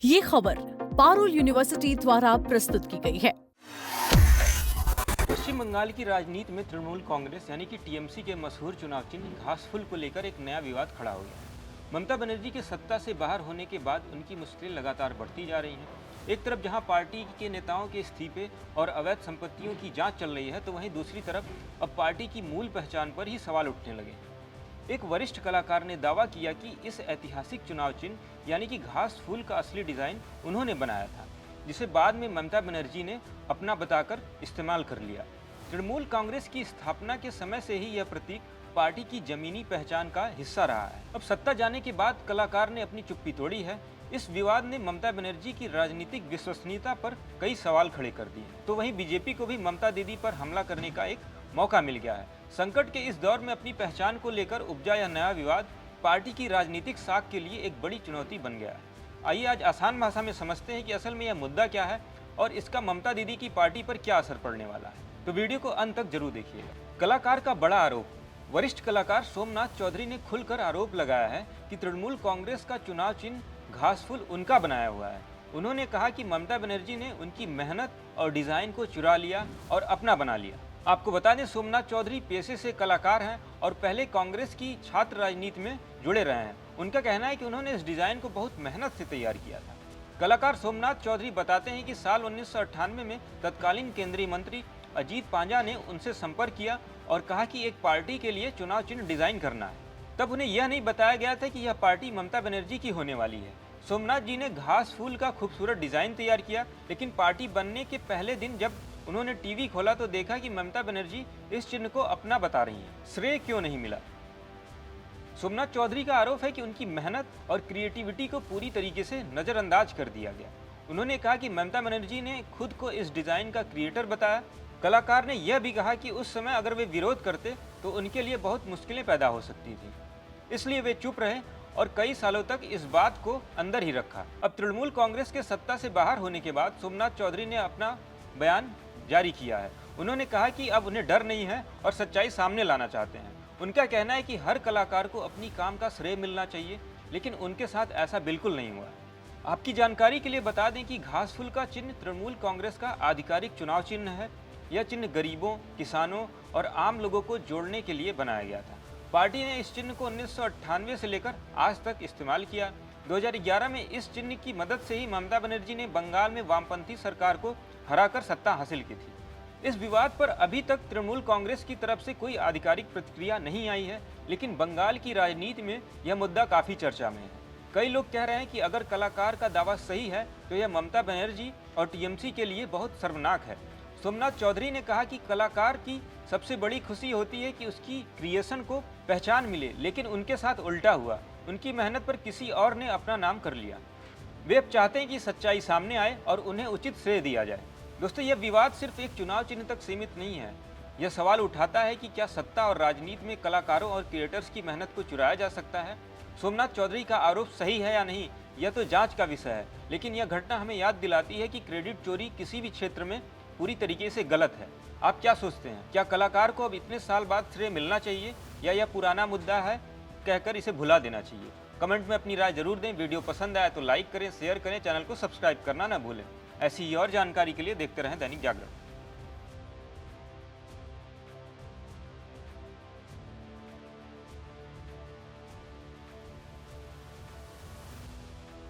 ये खबर पारुल यूनिवर्सिटी द्वारा प्रस्तुत की गई है। पश्चिम बंगाल की राजनीति में तृणमूल कांग्रेस यानी कि टीएमसी के मशहूर चुनाव चिन्ह घासफुल को लेकर एक नया विवाद खड़ा हो गया। ममता बनर्जी के सत्ता से बाहर होने के बाद उनकी मुश्किलें लगातार बढ़ती जा रही हैं। एक तरफ जहां पार्टी के नेताओं के इस्तीफे और अवैध संपत्तियों की जांच चल रही है, तो वहीं दूसरी तरफ अब पार्टी की मूल पहचान पर ही सवाल उठने लगे हैं। एक वरिष्ठ कलाकार ने दावा किया कि इस ऐतिहासिक चुनाव चिन्ह यानी कि घास फूल का असली डिजाइन उन्होंने बनाया था, जिसे बाद में ममता बनर्जी ने अपना बताकर इस्तेमाल कर लिया। तृणमूल कांग्रेस की स्थापना के समय से ही यह प्रतीक पार्टी की जमीनी पहचान का हिस्सा रहा है। अब सत्ता जाने के बाद कलाकार ने अपनी चुप्पी तोड़ी है। इस विवाद ने ममता बनर्जी की राजनीतिक विश्वसनीयता पर कई सवाल खड़े कर दिए हैं। तो वहीं बीजेपी को भी ममता दीदी पर हमला करने का एक मौका मिल गया है। संकट के इस दौर में अपनी पहचान को लेकर उपजा यह नया विवाद पार्टी की राजनीतिक साख के लिए एक बड़ी चुनौती बन गया है। आइए आज आसान भाषा में समझते हैं कि असल में यह मुद्दा क्या है और इसका ममता दीदी की पार्टी पर क्या असर पड़ने वाला है। तो वीडियो को अंत तक जरूर देखिएगा। कलाकार का बड़ा आरोप। वरिष्ठ कलाकार सोमनाथ चौधरी ने खुलकर आरोप लगाया है कि तृणमूल कांग्रेस का चुनाव चिन्ह घासफूल उनका बनाया हुआ है। उन्होंने कहा कि ममता बनर्जी ने उनकी मेहनत और डिजाइन को चुरा लिया और अपना बना लिया। आपको बता दें, सोमनाथ चौधरी पेशे से कलाकार हैं और पहले कांग्रेस की छात्र राजनीति में जुड़े रहे हैं। उनका कहना है कि उन्होंने इस डिजाइन को बहुत मेहनत से तैयार किया था। कलाकार सोमनाथ चौधरी बताते हैं कि साल 1998 में तत्कालीन केंद्रीय मंत्री अजीत पांजा ने उनसे संपर्क किया और कहा कि एक पार्टी के लिए चुनाव चिन्ह डिजाइन करना है। तब उन्हें यह नहीं बताया गया था कि यह पार्टी ममता बनर्जी की होने वाली है। सोमनाथ जी ने घास फूल का खूबसूरत डिजाइन तैयार किया, लेकिन पार्टी बनने के पहले दिन जब उन्होंने टीवी खोला तो देखा कि ममता बनर्जी इस चिन्ह को अपना बता रही हैं। श्रेय क्यों नहीं मिला? सोमनाथ चौधरी का आरोप है कि उनकी मेहनत और क्रिएटिविटी को पूरी तरीके से नजरअंदाज कर दिया गया। उन्होंने कहा कि ममता बनर्जी ने खुद को इस डिजाइन का क्रिएटर बताया। कलाकार ने यह भी कहा कि उस समय अगर वे विरोध करते तो उनके लिए बहुत मुश्किलें पैदा हो सकती थी, इसलिए वे चुप रहे और कई सालों तक इस बात को अंदर ही रखा। अब तृणमूल कांग्रेस के सत्ता से बाहर होने के बाद सोमनाथ चौधरी ने अपना बयान जारी किया है। उन्होंने कहा कि अब उन्हें डर नहीं है और सच्चाई सामने लाना चाहते हैं। उनका कहना है कि हर कलाकार को अपनी काम का श्रेय मिलना चाहिए, लेकिन उनके साथ ऐसा बिल्कुल नहीं हुआ। आपकी जानकारी के लिए बता दें कि घासफूल का चिन्ह तृणमूल कांग्रेस का आधिकारिक चुनाव चिन्ह है। यह चिन्ह गरीबों, किसानों और आम लोगों को जोड़ने के लिए बनाया गया था। पार्टी ने इस चिन्ह को 1998 से लेकर आज तक इस्तेमाल किया। 2011 में इस चिन्ह की मदद से ही ममता बनर्जी ने बंगाल में वामपंथी सरकार को हराकर सत्ता हासिल की थी। इस विवाद पर अभी तक तृणमूल कांग्रेस की तरफ से कोई आधिकारिक प्रतिक्रिया नहीं आई है, लेकिन बंगाल की राजनीति में यह मुद्दा काफी चर्चा में है। कई लोग कह रहे हैं कि अगर कलाकार का दावा सही है तो यह ममता बनर्जी और टीएमसी के लिए बहुत शर्मनाक है। सोमनाथ चौधरी ने कहा कि कलाकार की सबसे बड़ी खुशी होती है कि उसकी क्रिएशन को पहचान मिले, लेकिन उनके साथ उल्टा हुआ। उनकी मेहनत पर किसी और ने अपना नाम कर लिया। वे अब चाहते हैं कि सच्चाई सामने आए और उन्हें उचित श्रेय दिया जाए। दोस्तों, यह विवाद सिर्फ एक चुनाव चिन्ह तक सीमित नहीं है। यह सवाल उठाता है कि क्या सत्ता और राजनीति में कलाकारों और क्रिएटर्स की मेहनत को चुराया जा सकता है? सोमनाथ चौधरी का आरोप सही है या नहीं, यह तो जांच का विषय है, लेकिन यह घटना हमें याद दिलाती है कि क्रेडिट चोरी किसी भी क्षेत्र में पूरी तरीके से गलत है। आप क्या सोचते हैं? क्या कलाकार को अब इतने साल बाद श्रेय मिलना चाहिए या यह पुराना मुद्दा है कहकर इसे भुला देना चाहिए? कमेंट में अपनी राय जरूर दें। वीडियो पसंद आया तो लाइक करें, शेयर करें, चैनल को सब्सक्राइब करना ना भूलें। ऐसी ही और जानकारी के लिए देखते रहें दैनिक जागरण।